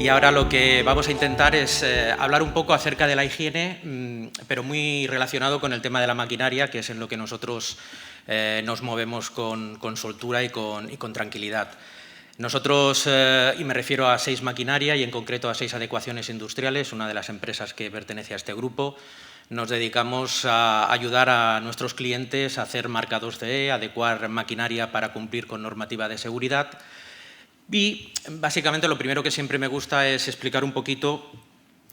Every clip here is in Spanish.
Y ahora lo que vamos a intentar es hablar un poco acerca de la higiene, pero muy relacionado con el tema de la maquinaria, que es en lo que nosotros nos movemos con soltura y con tranquilidad. Nosotros, y me refiero a Seix Maquinaria y en concreto a Seix Adecuaciones Industriales, una de las empresas que pertenece a este grupo, nos dedicamos a ayudar a nuestros clientes a hacer marcados CE, adecuar maquinaria para cumplir con normativa de seguridad. Y básicamente lo primero que siempre me gusta es explicar un poquito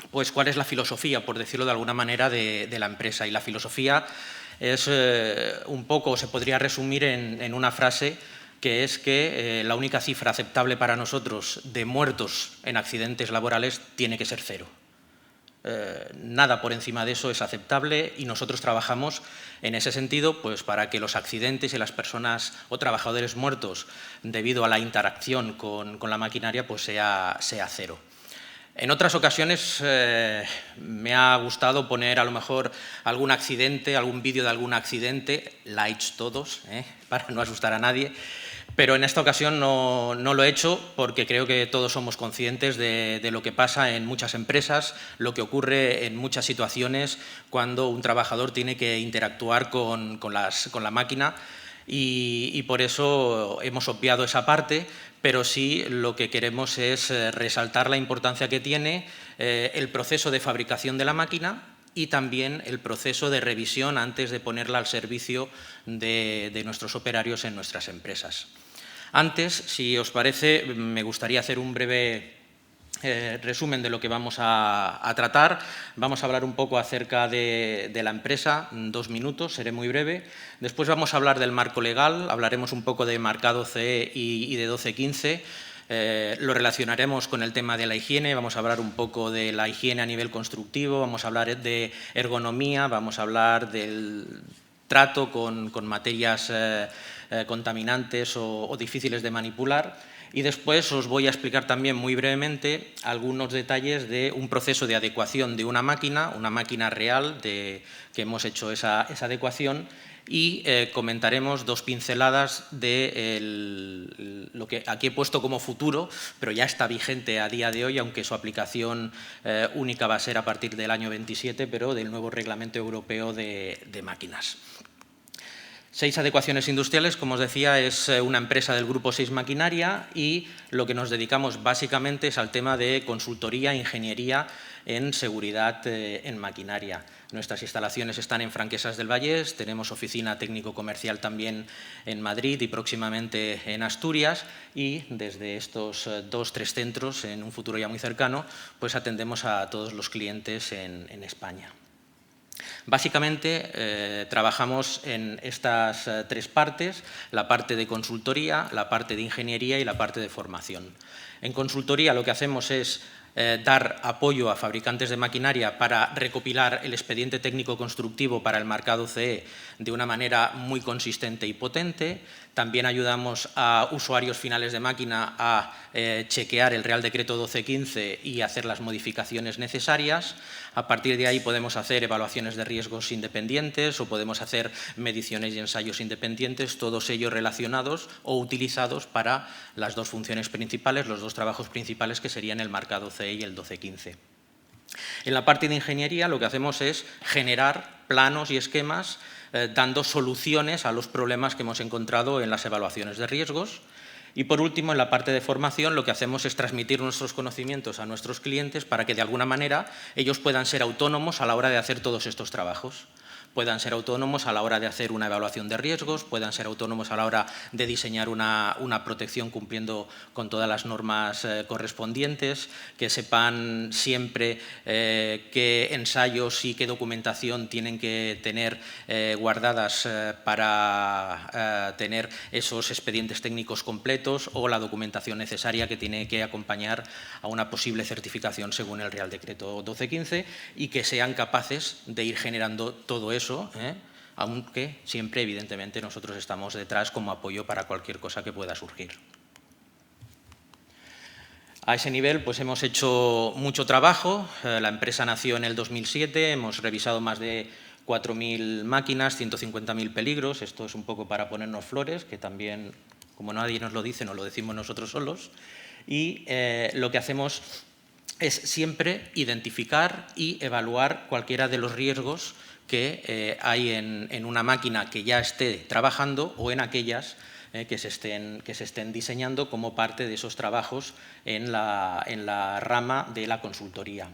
pues, cuál es la filosofía, por decirlo de alguna manera, de la empresa. Y la filosofía es un poco, se podría resumir en una frase, que es que la única cifra aceptable para nosotros de muertos en accidentes laborales tiene que ser 0. Nada por encima de eso es aceptable y nosotros trabajamos en ese sentido pues, para que los accidentes y las personas o trabajadores muertos debido a la interacción con la maquinaria pues, sea 0. En otras ocasiones me ha gustado poner a lo mejor algún accidente, algún vídeo de algún accidente, lights todos, para no asustar a nadie. Pero en esta ocasión no lo he hecho porque creo que todos somos conscientes de lo que pasa en muchas empresas, lo que ocurre en muchas situaciones cuando un trabajador tiene que interactuar con la máquina y por eso hemos obviado esa parte, pero sí lo que queremos es resaltar la importancia que tiene el proceso de fabricación de la máquina y también el proceso de revisión antes de ponerla al servicio de nuestros operarios en nuestras empresas. Antes, si os parece, me gustaría hacer un breve resumen de lo que vamos a tratar. Vamos a hablar un poco acerca de la empresa, 2 minutos, seré muy breve. Después vamos a hablar del marco legal, hablaremos un poco de marcado CE y de 1215. Lo relacionaremos con el tema de la higiene, vamos a hablar un poco de la higiene a nivel constructivo, vamos a hablar de ergonomía, vamos a hablar del trato con materias contaminantes o difíciles de manipular. Y después os voy a explicar también muy brevemente algunos detalles de un proceso de adecuación de una máquina real que hemos hecho esa adecuación y comentaremos 2 pinceladas de lo que aquí he puesto como futuro, pero ya está vigente a día de hoy, aunque su aplicación única va a ser a partir del año 27, pero del nuevo Reglamento Europeo de Máquinas. Seix Adecuaciones Industriales, como os decía, es una empresa del grupo Seix Maquinaria y lo que nos dedicamos básicamente es al tema de consultoría e ingeniería en seguridad en maquinaria. Nuestras instalaciones están en Franquesas del Vallès, tenemos oficina técnico-comercial también en Madrid y próximamente en Asturias y desde estos 2-3 centros, en un futuro ya muy cercano, pues atendemos a todos los clientes en España. Básicamente trabajamos en estas 3 partes, la parte de consultoría, la parte de ingeniería y la parte de formación. En consultoría lo que hacemos es dar apoyo a fabricantes de maquinaria para recopilar el expediente técnico constructivo para el marcado CE de una manera muy consistente y potente. También ayudamos a usuarios finales de máquina a chequear el Real Decreto 1215 y hacer las modificaciones necesarias. A partir de ahí podemos hacer evaluaciones de riesgos independientes o podemos hacer mediciones y ensayos independientes, todos ellos relacionados o utilizados para las 2 funciones principales, los 2 trabajos principales que serían el marcado CE y el 1215. En la parte de ingeniería lo que hacemos es generar planos y esquemas dando soluciones a los problemas que hemos encontrado en las evaluaciones de riesgos. Y por último, en la parte de formación lo que hacemos es transmitir nuestros conocimientos a nuestros clientes para que de alguna manera ellos puedan ser autónomos a la hora de hacer todos estos trabajos. Puedan ser autónomos a la hora de hacer una evaluación de riesgos, puedan ser autónomos a la hora de diseñar una protección cumpliendo con todas las normas correspondientes, que sepan siempre qué ensayos y qué documentación tienen que tener guardadas para tener esos expedientes técnicos completos o la documentación necesaria que tiene que acompañar a una posible certificación según el Real Decreto 1215 y que sean capaces de ir generando todo eso, aunque siempre, evidentemente, nosotros estamos detrás como apoyo para cualquier cosa que pueda surgir. A ese nivel pues hemos hecho mucho trabajo. La empresa nació en el 2007, hemos revisado más de 4.000 máquinas, 150.000 peligros. Esto es un poco para ponernos flores, que también, como nadie nos lo dice, nos lo decimos nosotros solos. Y lo que hacemos es siempre identificar y evaluar cualquiera de los riesgos que hay en una máquina que ya esté trabajando o en aquellas que se estén diseñando como parte de esos trabajos en la rama de la consultoría.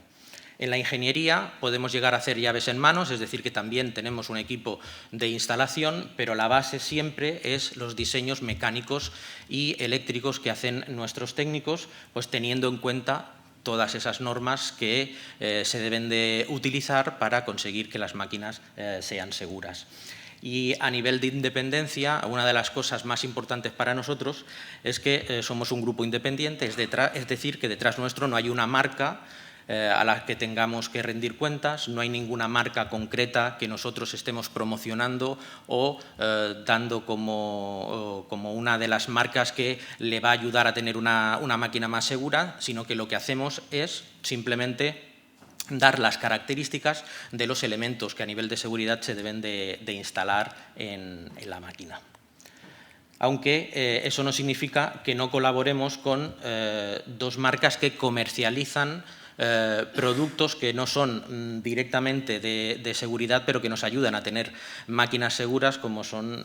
En la ingeniería podemos llegar a hacer llaves en manos, es decir, que también tenemos un equipo de instalación, pero la base siempre es los diseños mecánicos y eléctricos que hacen nuestros técnicos, pues teniendo en cuenta todas esas normas que se deben de utilizar para conseguir que las máquinas sean seguras. Y a nivel de independencia, una de las cosas más importantes para nosotros es que somos un grupo independiente, es decir, que detrás nuestro no hay una marca a la que tengamos que rendir cuentas, no hay ninguna marca concreta que nosotros estemos promocionando o dando como una de las marcas que le va a ayudar a tener una máquina más segura, sino que lo que hacemos es simplemente dar las características de los elementos que a nivel de seguridad se deben de instalar en la máquina. Aunque eso no significa que no colaboremos con dos marcas que comercializan productos que no son directamente de seguridad, pero que nos ayudan a tener máquinas seguras, como son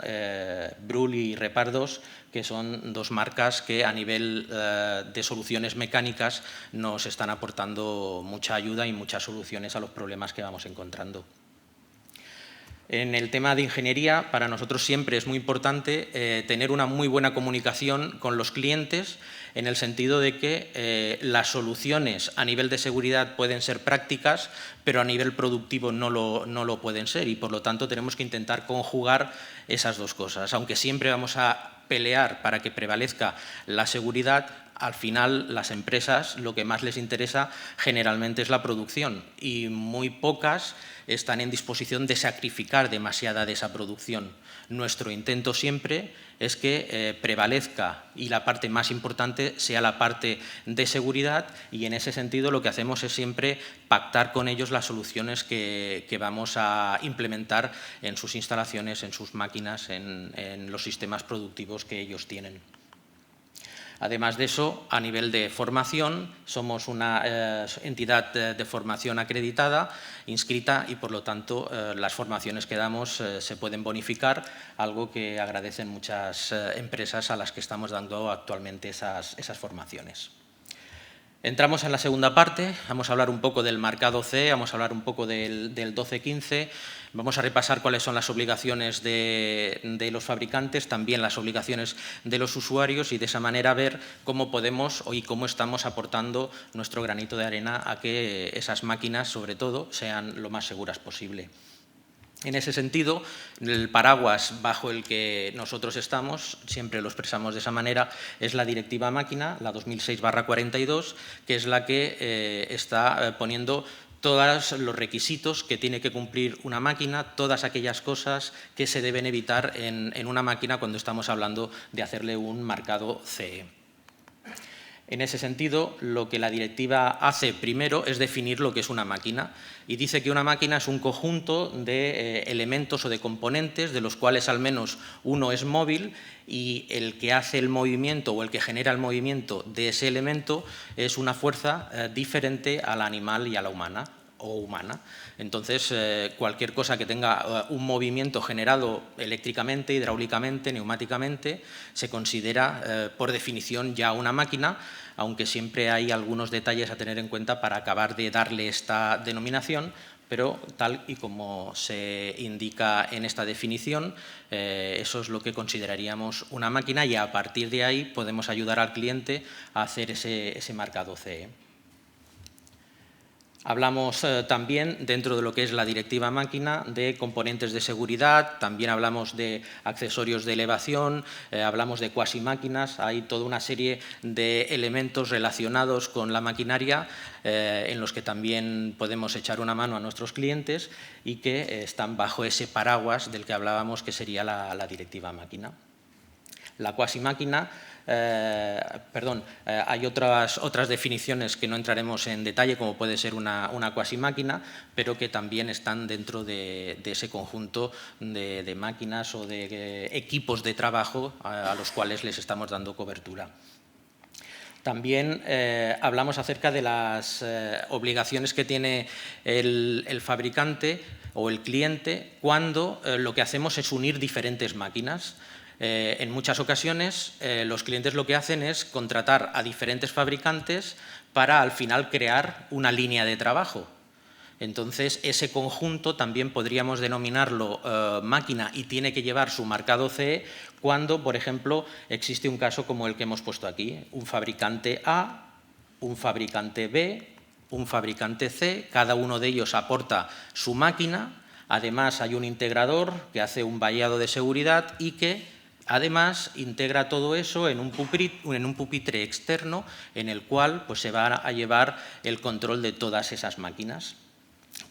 Brul y Repar2, que son dos marcas que a nivel de soluciones mecánicas nos están aportando mucha ayuda y muchas soluciones a los problemas que vamos encontrando. En el tema de ingeniería, para nosotros siempre es muy importante tener una muy buena comunicación con los clientes, en el sentido de que las soluciones a nivel de seguridad pueden ser prácticas, pero a nivel productivo no lo pueden ser, y por lo tanto tenemos que intentar conjugar esas dos cosas. Aunque siempre vamos a pelear para que prevalezca la seguridad, al final las empresas lo que más les interesa generalmente es la producción, y muy pocas están en disposición de sacrificar demasiada de esa producción. Nuestro intento siempre es que prevalezca y la parte más importante sea la parte de seguridad, y en ese sentido lo que hacemos es siempre pactar con ellos las soluciones que vamos a implementar en sus instalaciones, en sus máquinas, en los sistemas productivos que ellos tienen. Además de eso, a nivel de formación, somos una entidad de formación acreditada, inscrita, y por lo tanto las formaciones que damos se pueden bonificar, algo que agradecen muchas empresas a las que estamos dando actualmente esas formaciones. Entramos en la segunda parte, vamos a hablar un poco del marcado CE, vamos a hablar un poco del 1215, vamos a repasar cuáles son las obligaciones de los fabricantes, también las obligaciones de los usuarios, y de esa manera ver cómo podemos y cómo estamos aportando nuestro granito de arena a que esas máquinas, sobre todo, sean lo más seguras posible. En ese sentido, el paraguas bajo el que nosotros estamos, siempre lo expresamos de esa manera, es la Directiva Máquina, la 2006/42, que es la que está poniendo todos los requisitos que tiene que cumplir una máquina, todas aquellas cosas que se deben evitar en una máquina cuando estamos hablando de hacerle un marcado CE. En ese sentido, lo que la directiva hace primero es definir lo que es una máquina, y dice que una máquina es un conjunto de elementos o de componentes, de los cuales al menos uno es móvil, y el que hace el movimiento o el que genera el movimiento de ese elemento es una fuerza diferente a la animal y a la humana o humana. Entonces, cualquier cosa que tenga un movimiento generado eléctricamente, hidráulicamente, neumáticamente, se considera por definición ya una máquina, aunque siempre hay algunos detalles a tener en cuenta para acabar de darle esta denominación, pero tal y como se indica en esta definición, eso es lo que consideraríamos una máquina, y a partir de ahí podemos ayudar al cliente a hacer ese marcado CE. Hablamos también, dentro de lo que es la Directiva Máquina, de componentes de seguridad, también hablamos de accesorios de elevación, hablamos de cuasimáquinas. Hay toda una serie de elementos relacionados con la maquinaria en los que también podemos echar una mano a nuestros clientes y que están bajo ese paraguas del que hablábamos, que sería la Directiva Máquina. La cuasimáquina, hay otras definiciones que no entraremos en detalle, como puede ser una cuasimáquina, pero que también están dentro de ese conjunto de máquinas o de equipos de trabajo a los cuales les estamos dando cobertura. También hablamos acerca de las obligaciones que tiene el fabricante o el cliente cuando lo que hacemos es unir diferentes máquinas. En muchas ocasiones los clientes lo que hacen es contratar a diferentes fabricantes para al final crear una línea de trabajo. Entonces, ese conjunto también podríamos denominarlo máquina y tiene que llevar su marcado CE cuando, por ejemplo, existe un caso como el que hemos puesto aquí, un fabricante A, un fabricante B, un fabricante C, cada uno de ellos aporta su máquina, además hay un integrador que hace un vallado de seguridad y que además integra todo eso en un pupitre externo en el cual pues, se va a llevar el control de todas esas máquinas.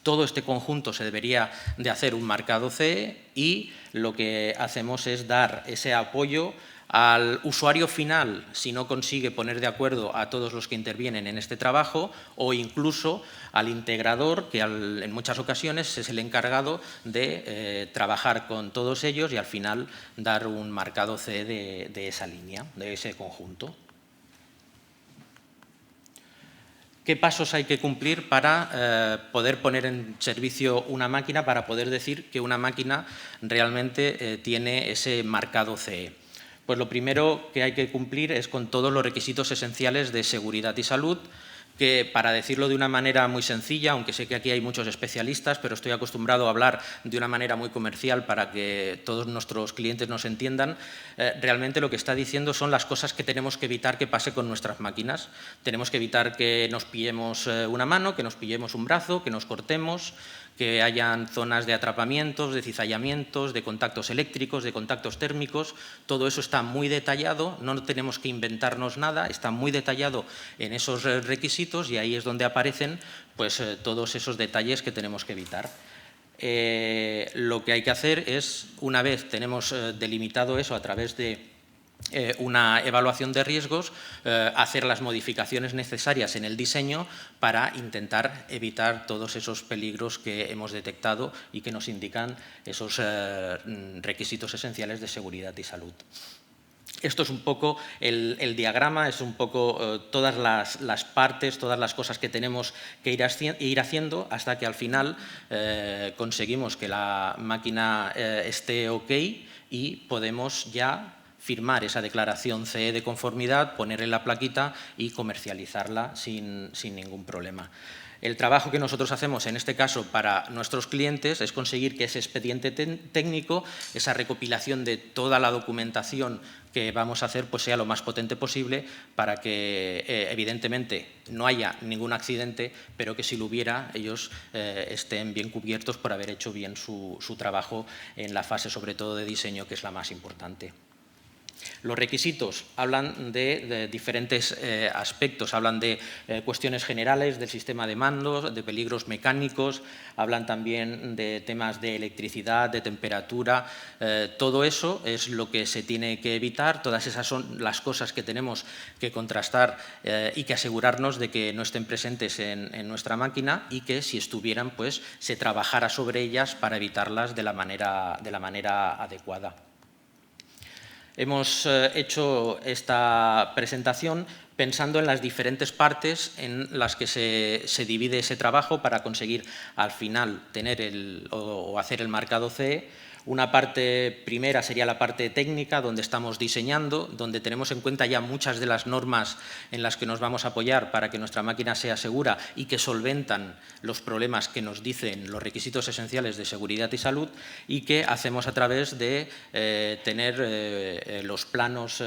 Todo este conjunto se debería de hacer un marcado CE y lo que hacemos es dar ese apoyo al usuario final si no consigue poner de acuerdo a todos los que intervienen en este trabajo o incluso al integrador que en muchas ocasiones es el encargado de trabajar con todos ellos y al final dar un marcado CE de esa línea, de ese conjunto. ¿Qué pasos hay que cumplir para poder poner en servicio una máquina, para poder decir que una máquina realmente tiene ese marcado CE? Pues lo primero que hay que cumplir es con todos los requisitos esenciales de seguridad y salud, que, para decirlo de una manera muy sencilla, aunque sé que aquí hay muchos especialistas, pero estoy acostumbrado a hablar de una manera muy comercial para que todos nuestros clientes nos entiendan, realmente lo que está diciendo son las cosas que tenemos que evitar que pase con nuestras máquinas. Tenemos que evitar que nos pillemos una mano, que nos pillemos un brazo, que nos cortemos, que hayan zonas de atrapamientos, de cizallamientos, de contactos eléctricos, de contactos térmicos. Todo eso está muy detallado, no tenemos que inventarnos nada, está muy detallado en esos requisitos y ahí es donde aparecen pues, todos esos detalles que tenemos que evitar. Lo que hay que hacer es, una vez tenemos delimitado eso a través de una evaluación de riesgos, hacer las modificaciones necesarias en el diseño para intentar evitar todos esos peligros que hemos detectado y que nos indican esos requisitos esenciales de seguridad y salud. Esto es un poco el diagrama, es un poco todas las partes, todas las cosas que tenemos que ir haciendo hasta que al final conseguimos que la máquina esté ok y podemos ya firmar esa declaración CE de conformidad, ponerle la plaquita y comercializarla sin ningún problema. El trabajo que nosotros hacemos, en este caso, para nuestros clientes es conseguir que ese expediente técnico, esa recopilación de toda la documentación que vamos a hacer, pues sea lo más potente posible para que, evidentemente, no haya ningún accidente, pero que si lo hubiera, ellos estén bien cubiertos por haber hecho bien su trabajo en la fase, sobre todo, de diseño, que es la más importante. Los requisitos hablan de diferentes aspectos, hablan de cuestiones generales del sistema de mandos, de peligros mecánicos, hablan también de temas de electricidad, de temperatura. Todo eso es lo que se tiene que evitar, todas esas son las cosas que tenemos que contrastar y que asegurarnos de que no estén presentes en nuestra máquina y que si estuvieran, pues se trabajara sobre ellas para evitarlas de la manera adecuada. Hemos hecho esta presentación pensando en las diferentes partes en las que se divide ese trabajo para conseguir al final tener o hacer el marcado CE. Una parte primera sería la parte técnica, donde estamos diseñando, donde tenemos en cuenta ya muchas de las normas en las que nos vamos a apoyar para que nuestra máquina sea segura y que solventan los problemas que nos dicen los requisitos esenciales de seguridad y salud y que hacemos a través de tener los planos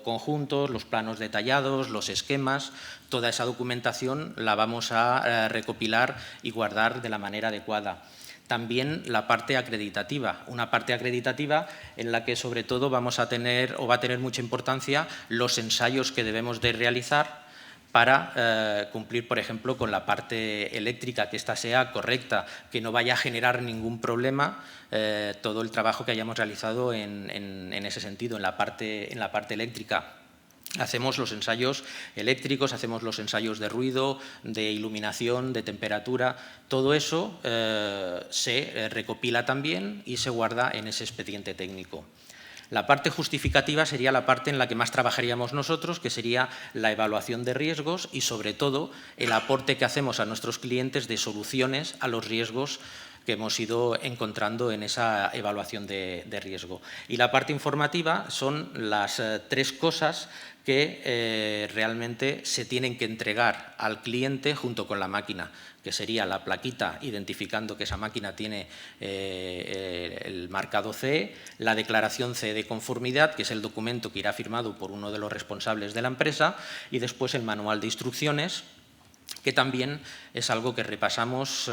conjuntos, los planos detallados, los esquemas. Toda esa documentación la vamos a recopilar y guardar de la manera adecuada. También la parte acreditativa, una parte acreditativa en la que sobre todo vamos a tener o va a tener mucha importancia los ensayos que debemos de realizar para cumplir, por ejemplo, con la parte eléctrica, que ésta sea correcta, que no vaya a generar ningún problema todo el trabajo que hayamos realizado en ese sentido, en la parte eléctrica. Hacemos los ensayos eléctricos, hacemos los ensayos de ruido, de iluminación, de temperatura. Todo eso se recopila también y se guarda en ese expediente técnico. La parte justificativa sería la parte en la que más trabajaríamos nosotros, que sería la evaluación de riesgos y, sobre todo, el aporte que hacemos a nuestros clientes de soluciones a los riesgos que hemos ido encontrando en esa evaluación de riesgo. Y la parte informativa son las tres cosas que realmente se tienen que entregar al cliente junto con la máquina, que sería la plaquita identificando que esa máquina tiene el marcado CE, la declaración CE de conformidad, que es el documento que irá firmado por uno de los responsables de la empresa, y después el manual de instrucciones, que también es algo que repasamos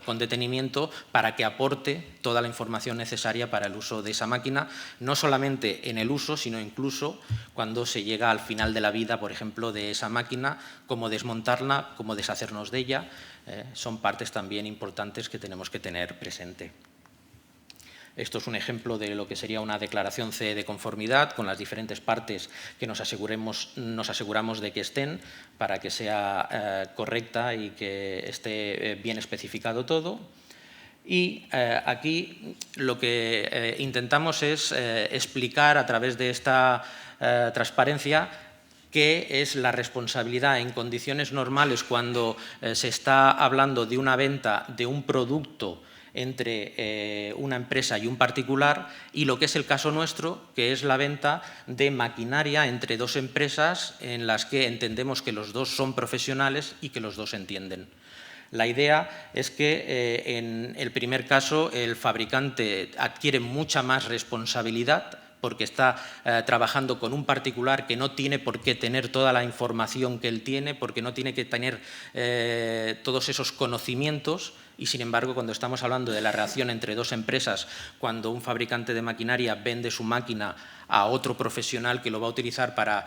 con detenimiento para que aporte toda la información necesaria para el uso de esa máquina, no solamente en el uso, sino incluso cuando se llega al final de la vida, por ejemplo, de esa máquina, cómo desmontarla, cómo deshacernos de ella, son partes también importantes que tenemos que tener presente. Esto es un ejemplo de lo que sería una declaración CE de conformidad con las diferentes partes que nos aseguramos de que estén para que sea correcta y que esté bien especificado todo. Y aquí lo que intentamos es explicar a través de esta transparencia qué es la responsabilidad en condiciones normales cuando se está hablando de una venta de un producto entre una empresa y un particular, y lo que es el caso nuestro, que es la venta de maquinaria entre dos empresas en las que entendemos que los dos son profesionales y que los dos entienden. La idea es que en el primer caso el fabricante adquiere mucha más responsabilidad porque está trabajando con un particular que no tiene por qué tener toda la información que él tiene, porque no tiene que tener todos esos conocimientos. Y, sin embargo, cuando estamos hablando de la relación entre dos empresas, cuando un fabricante de maquinaria vende su máquina a otro profesional que lo va a utilizar para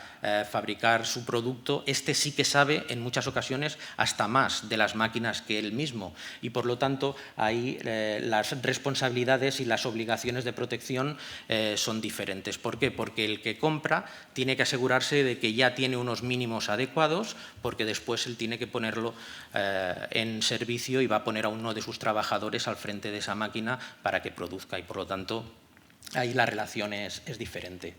fabricar su producto, este sí que sabe, en muchas ocasiones, hasta más de las máquinas que él mismo. Y, por lo tanto, ahí las responsabilidades y las obligaciones de protección son diferentes. ¿Por qué? Porque el que compra tiene que asegurarse de que ya tiene unos mínimos adecuados, porque después él tiene que ponerlo en servicio y va a poner a uno de sus trabajadores al frente de esa máquina para que produzca, y por lo tanto ahí la relación es diferente.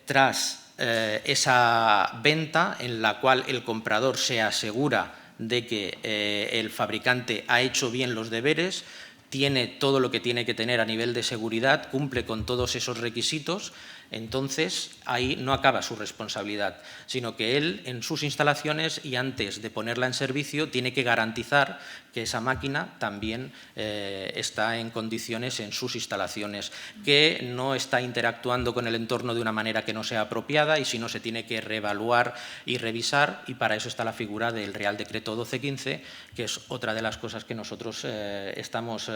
Tras esa venta en la cual el comprador se asegura de que el fabricante ha hecho bien los deberes, tiene todo lo que tiene que tener a nivel de seguridad, cumple con todos esos requisitos, entonces ahí no acaba su responsabilidad, sino que él en sus instalaciones y antes de ponerla en servicio tiene que garantizar que esa máquina también está en condiciones en sus instalaciones, que no está interactuando con el entorno de una manera que no sea apropiada y si no se tiene que reevaluar y revisar, y para eso está la figura del Real Decreto 1215, que es otra de las cosas que nosotros estamos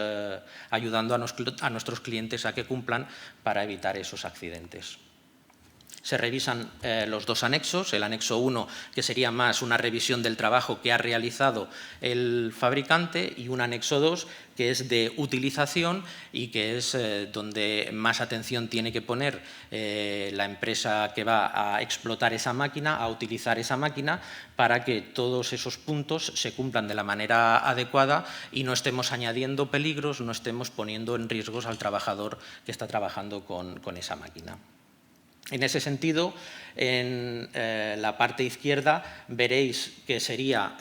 ayudando a nuestros clientes a que cumplan para evitar esos accidentes. Se revisan los dos anexos, el anexo 1, que sería más una revisión del trabajo que ha realizado el fabricante, y un anexo 2, que es de utilización y que es donde más atención tiene que poner la empresa que va a explotar esa máquina, a utilizar esa máquina, para que todos esos puntos se cumplan de la manera adecuada y no estemos añadiendo peligros, no estemos poniendo en riesgos al trabajador que está trabajando con esa máquina. En ese sentido, en la parte izquierda veréis que sería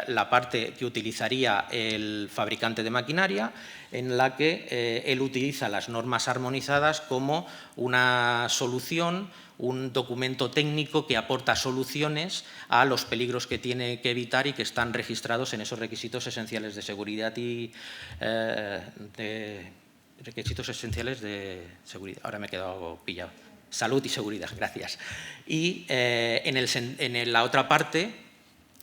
la parte que utilizaría el fabricante de maquinaria, en la que él utiliza las normas armonizadas como una solución, un documento técnico que aporta soluciones a los peligros que tiene que evitar y que están registrados en esos requisitos esenciales de seguridad y requisitos esenciales de seguridad. Ahora me he quedado pillado. Salud y seguridad, gracias. Y en la otra parte,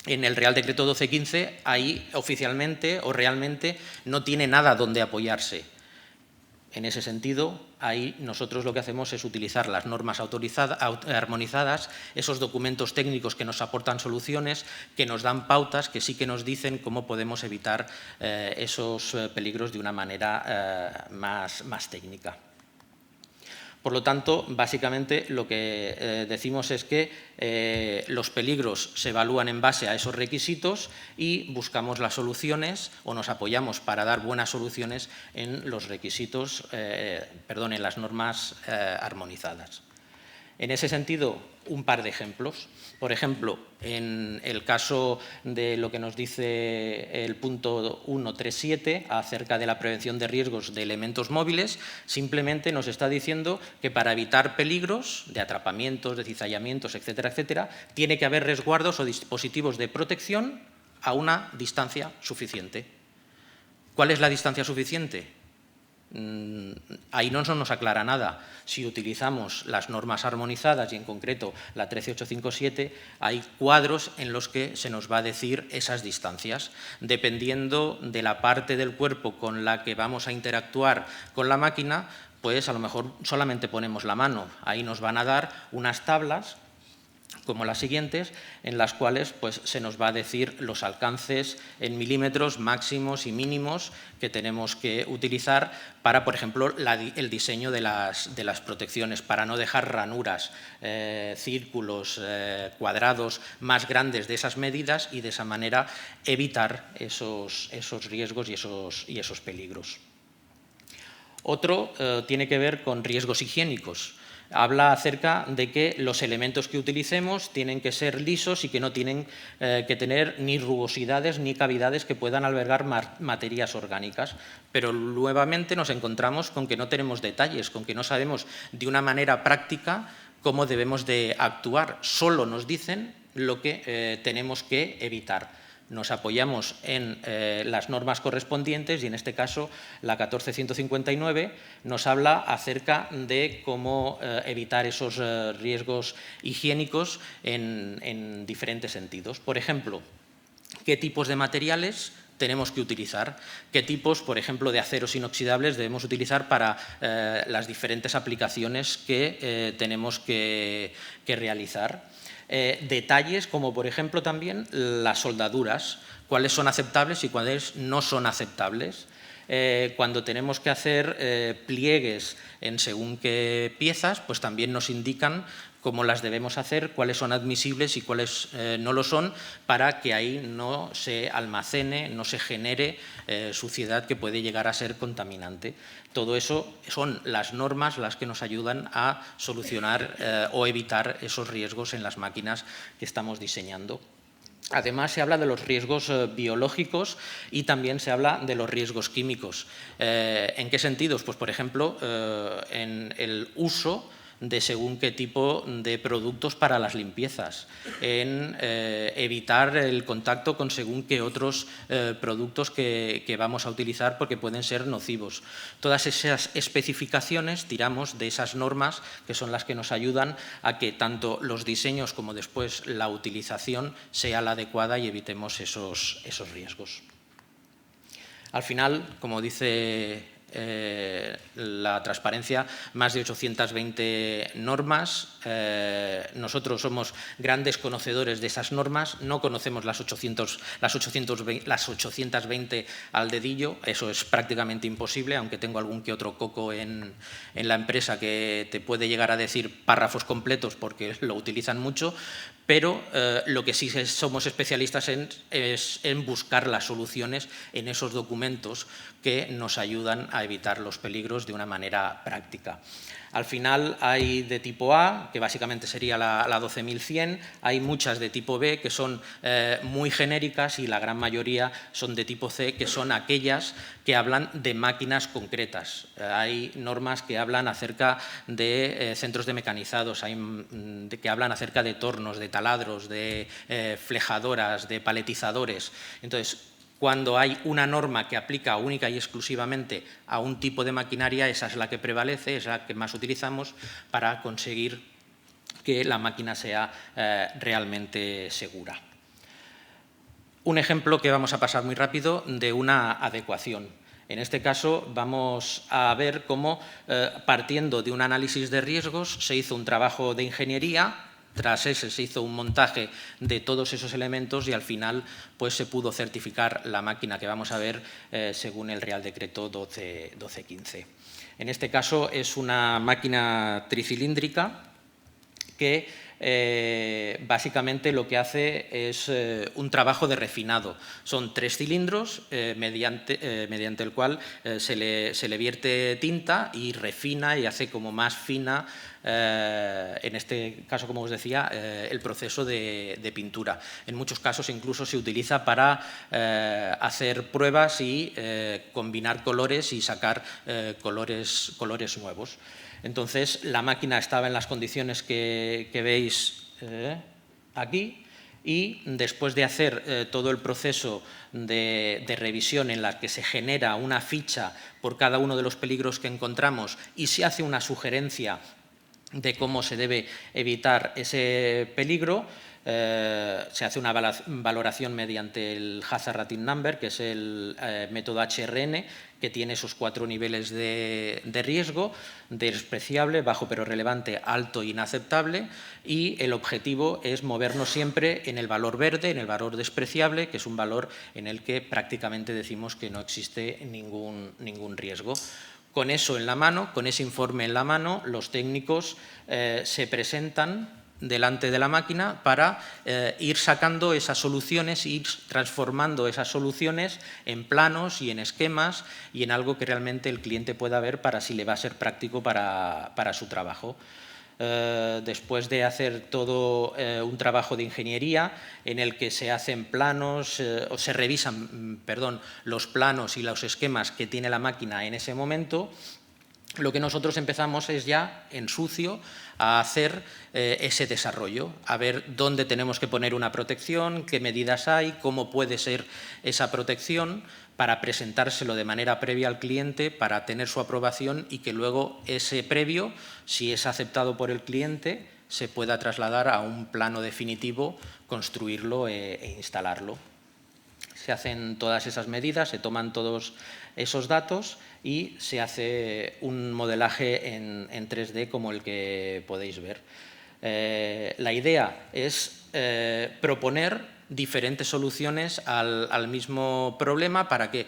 en el Real Decreto 1215, ahí oficialmente o realmente no tiene nada donde apoyarse. En ese sentido, ahí nosotros lo que hacemos es utilizar las normas armonizadas, esos documentos técnicos que nos aportan soluciones, que nos dan pautas, que sí que nos dicen cómo podemos evitar esos peligros de una manera más técnica. Por lo tanto, básicamente lo que decimos es que los peligros se evalúan en base a esos requisitos y buscamos las soluciones o nos apoyamos para dar buenas soluciones en los requisitos, en las normas armonizadas. En ese sentido, un par de ejemplos. Por ejemplo, en el caso de lo que nos dice el punto 1.3.7 acerca de la prevención de riesgos de elementos móviles, simplemente nos está diciendo que para evitar peligros de atrapamientos, de cizallamientos, etcétera, etcétera, tiene que haber resguardos o dispositivos de protección a una distancia suficiente. ¿Cuál es la distancia suficiente? Ahí no nos aclara nada. Si utilizamos las normas armonizadas y en concreto la 13857, hay cuadros en los que se nos va a decir esas distancias. Dependiendo de la parte del cuerpo con la que vamos a interactuar con la máquina, pues a lo mejor solamente ponemos la mano. Ahí nos van a dar unas tablas como las siguientes, en las cuales pues, se nos va a decir los alcances en milímetros máximos y mínimos que tenemos que utilizar para, por ejemplo, el diseño de las protecciones, para no dejar ranuras, círculos, cuadrados más grandes de esas medidas y de esa manera evitar esos riesgos y esos peligros. Otro tiene que ver con riesgos higiénicos. Habla acerca de que los elementos que utilicemos tienen que ser lisos y que no tienen que tener ni rugosidades ni cavidades que puedan albergar materias orgánicas. Pero nuevamente nos encontramos con que no tenemos detalles, con que no sabemos de una manera práctica cómo debemos de actuar. Solo nos dicen lo que tenemos que evitar. Nos apoyamos en las normas correspondientes y en este caso la 14159 nos habla acerca de cómo evitar esos riesgos higiénicos en diferentes sentidos. Por ejemplo, qué tipos de materiales tenemos que utilizar, qué tipos, por ejemplo, de aceros inoxidables debemos utilizar para las diferentes aplicaciones que tenemos que realizar. Detalles como, por ejemplo, también las soldaduras, cuáles son aceptables y cuáles no son aceptables. Cuando tenemos que hacer pliegues en según qué piezas, pues también nos indican cómo las debemos hacer, cuáles son admisibles y cuáles no lo son, para que ahí no se almacene, no se genere suciedad que puede llegar a ser contaminante. Todo eso son las normas las que nos ayudan a solucionar o evitar esos riesgos en las máquinas que estamos diseñando. Además, se habla de los riesgos biológicos y también se habla de los riesgos químicos. ¿En qué sentidos? Pues, por ejemplo, en el uso de según qué tipo de productos para las limpiezas, en evitar el contacto con según qué otros productos que vamos a utilizar porque pueden ser nocivos. Todas esas especificaciones tiramos de esas normas que son las que nos ayudan a que tanto los diseños como después la utilización sea la adecuada y evitemos esos riesgos. Al final, como dice la transparencia, más de 820 normas. Nosotros somos grandes conocedores de esas normas, no conocemos las 820 al dedillo, eso es prácticamente imposible, aunque tengo algún que otro coco en la empresa que te puede llegar a decir párrafos completos porque lo utilizan mucho, pero lo que sí somos especialistas es en buscar las soluciones en esos documentos que nos ayudan a evitar los peligros de una manera práctica. Al final hay de tipo A, que básicamente sería la 12100, hay muchas de tipo B que son muy genéricas y la gran mayoría son de tipo C, que son aquellas que hablan de máquinas concretas. Hay normas que hablan acerca de centros de mecanizados, hay que hablan acerca de tornos, de taladros, de flejadoras, de paletizadores. Entonces, cuando hay una norma que aplica única y exclusivamente a un tipo de maquinaria, esa es la que prevalece, es la que más utilizamos para conseguir que la máquina sea realmente segura. Un ejemplo que vamos a pasar muy rápido de una adecuación. En este caso vamos a ver cómo, partiendo de un análisis de riesgos, se hizo un trabajo de ingeniería. Tras ese se hizo un montaje de todos esos elementos y al final pues, se pudo certificar la máquina que vamos a ver según el Real Decreto 1215. En este caso es una máquina tricilíndrica que básicamente lo que hace es un trabajo de refinado. Son 3 cilindros mediante el cual se le vierte tinta y refina y hace como más fina, en este caso, como os decía, el proceso de pintura. En muchos casos incluso se utiliza para hacer pruebas y combinar colores y sacar colores nuevos. Entonces, la máquina estaba en las condiciones que veis aquí, y después de hacer todo el proceso de revisión en la que se genera una ficha por cada uno de los peligros que encontramos y se hace una sugerencia de cómo se debe evitar ese peligro, se hace una valoración mediante el Hazard Rating Number, que es el método HRN, que tiene esos 4 niveles de riesgo: despreciable, bajo pero relevante, alto e inaceptable, y el objetivo es movernos siempre en el valor verde, en el valor despreciable, que es un valor en el que prácticamente decimos que no existe ningún riesgo. Con eso en la mano, con ese informe en la mano, los técnicos se presentan delante de la máquina para ir sacando esas soluciones, ir transformando esas soluciones en planos y en esquemas y en algo que realmente el cliente pueda ver para si le va a ser práctico para su trabajo. Después de hacer todo un trabajo de ingeniería en el que se hacen planos, o se revisan, los planos y los esquemas que tiene la máquina en ese momento, lo que nosotros empezamos es ya en sucio a hacer ese desarrollo, a ver dónde tenemos que poner una protección, qué medidas hay, cómo puede ser esa protección, para presentárselo de manera previa al cliente, para tener su aprobación y que luego ese previo, si es aceptado por el cliente, se pueda trasladar a un plano definitivo, construirlo e instalarlo. Se hacen todas esas medidas, se toman todos esos datos y se hace un modelaje en 3D como el que podéis ver. La idea es proponer diferentes soluciones al mismo problema para que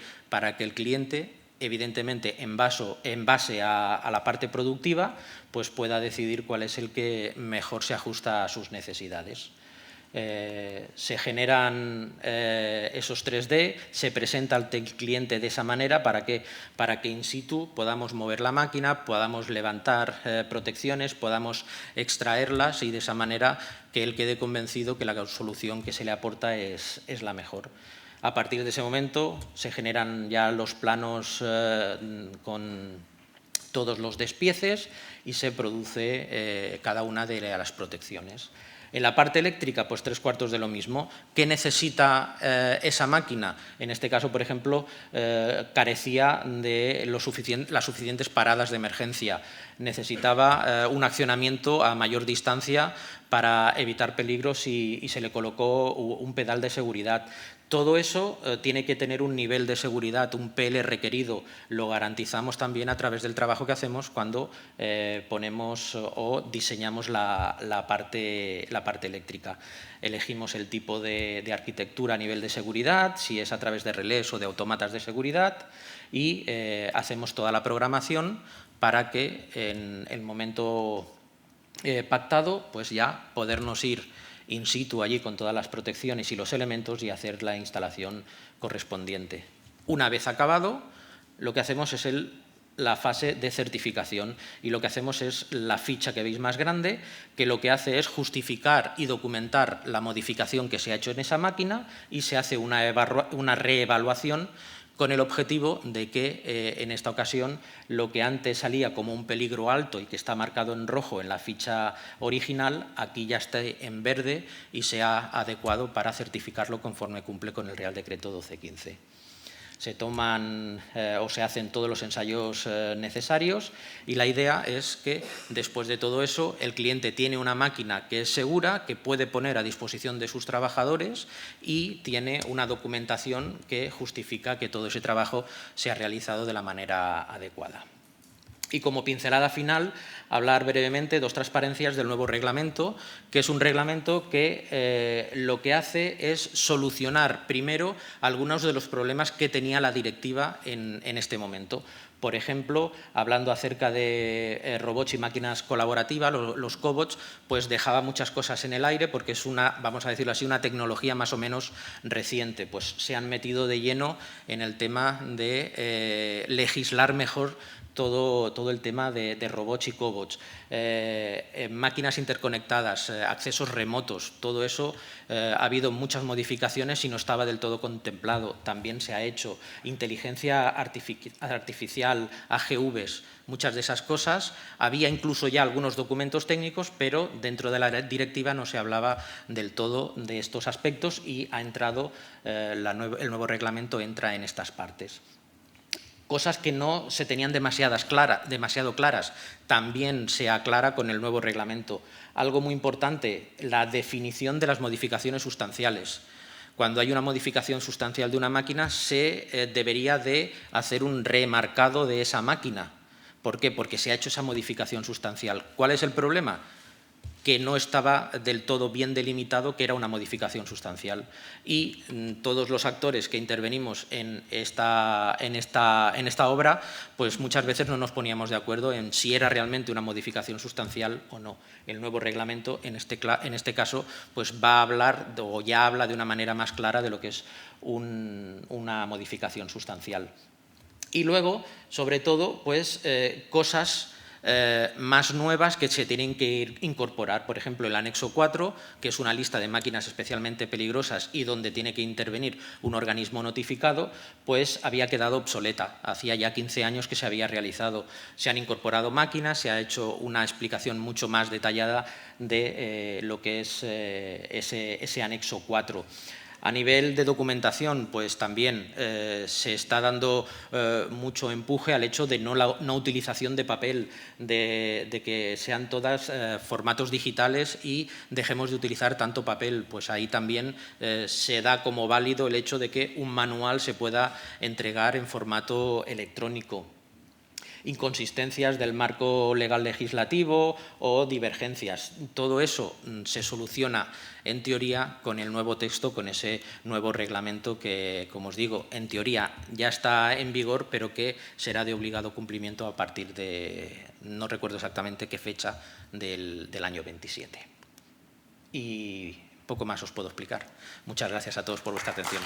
el cliente, evidentemente en base a la parte productiva, pues pueda decidir cuál es el que mejor se ajusta a sus necesidades. Se generan esos 3D, se presenta al cliente de esa manera para que in situ podamos mover la máquina, podamos levantar protecciones, podamos extraerlas y de esa manera que él quede convencido que la solución que se le aporta es la mejor. A partir de ese momento se generan ya los planos con todos los despieces y se produce cada una de las protecciones. En la parte eléctrica, pues 3/4 de lo mismo. ¿Qué necesita esa máquina? En este caso, por ejemplo, carecía de las suficientes paradas de emergencia. Necesitaba un accionamiento a mayor distancia para evitar peligros y se le colocó un pedal de seguridad. Todo eso tiene que tener un nivel de seguridad, un PL requerido. Lo garantizamos también a través del trabajo que hacemos cuando ponemos o diseñamos la parte eléctrica. Elegimos el tipo de arquitectura a nivel de seguridad, si es a través de relés o de autómatas de seguridad, y hacemos toda la programación para que en el momento pactado, pues ya podernos ir in situ allí con todas las protecciones y los elementos y hacer la instalación correspondiente. Una vez acabado, lo que hacemos es la fase de certificación y lo que hacemos es la ficha que veis más grande, que lo que hace es justificar y documentar la modificación que se ha hecho en esa máquina y se hace una reevaluación con el objetivo de que en esta ocasión lo que antes salía como un peligro alto y que está marcado en rojo en la ficha original, aquí ya esté en verde y sea adecuado para certificarlo conforme cumple con el Real Decreto 1215. Se toman o se hacen todos los ensayos necesarios y la idea es que después de todo eso el cliente tiene una máquina que es segura, que puede poner a disposición de sus trabajadores y tiene una documentación que justifica que todo ese trabajo se ha realizado de la manera adecuada. Y como pincelada final, hablar brevemente 2 transparencias del nuevo reglamento, que es un reglamento que lo que hace es solucionar primero algunos de los problemas que tenía la directiva en este momento. Por ejemplo, hablando acerca de robots y máquinas colaborativas, los cobots, pues dejaba muchas cosas en el aire porque es una, vamos a decirlo así, una tecnología más o menos reciente. Pues se han metido de lleno en el tema de legislar mejor todo el tema de robots y cobots, máquinas interconectadas, accesos remotos, todo eso ha habido muchas modificaciones y no estaba del todo contemplado. También se ha hecho inteligencia artificial, AGVs, muchas de esas cosas. Había incluso ya algunos documentos técnicos, pero dentro de la directiva no se hablaba del todo de estos aspectos y ha entrado, el nuevo reglamento entra en estas partes. Cosas que no se tenían demasiado claras, también se aclara con el nuevo reglamento. Algo muy importante, la definición de las modificaciones sustanciales. Cuando hay una modificación sustancial de una máquina, se debería de hacer un remarcado de esa máquina. ¿Por qué? Porque se ha hecho esa modificación sustancial. ¿Cuál es el problema? Que no estaba del todo bien delimitado que era una modificación sustancial. Y todos los actores que intervenimos en esta obra, pues muchas veces no nos poníamos de acuerdo en si era realmente una modificación sustancial o no. El nuevo reglamento, en este caso, pues va a hablar o ya habla de una manera más clara de lo que es una modificación sustancial. Y luego, sobre todo, pues cosas más nuevas que se tienen que incorporar. Por ejemplo, el anexo 4, que es una lista de máquinas especialmente peligrosas y donde tiene que intervenir un organismo notificado, pues había quedado obsoleta. Hacía ya 15 años que se había realizado. Se han incorporado máquinas, se ha hecho una explicación mucho más detallada de lo que es ese anexo 4. A nivel de documentación, pues también se está dando mucho empuje al hecho de no utilización de papel, de que sean todas formatos digitales y dejemos de utilizar tanto papel. Pues ahí también se da como válido el hecho de que un manual se pueda entregar en formato electrónico. Inconsistencias del marco legal legislativo o divergencias. Todo eso se soluciona, en teoría, con el nuevo texto, con ese nuevo reglamento que, como os digo, en teoría ya está en vigor, pero que será de obligado cumplimiento a partir de, no recuerdo exactamente qué fecha, del año 27. Y poco más os puedo explicar. Muchas gracias a todos por vuestra atención.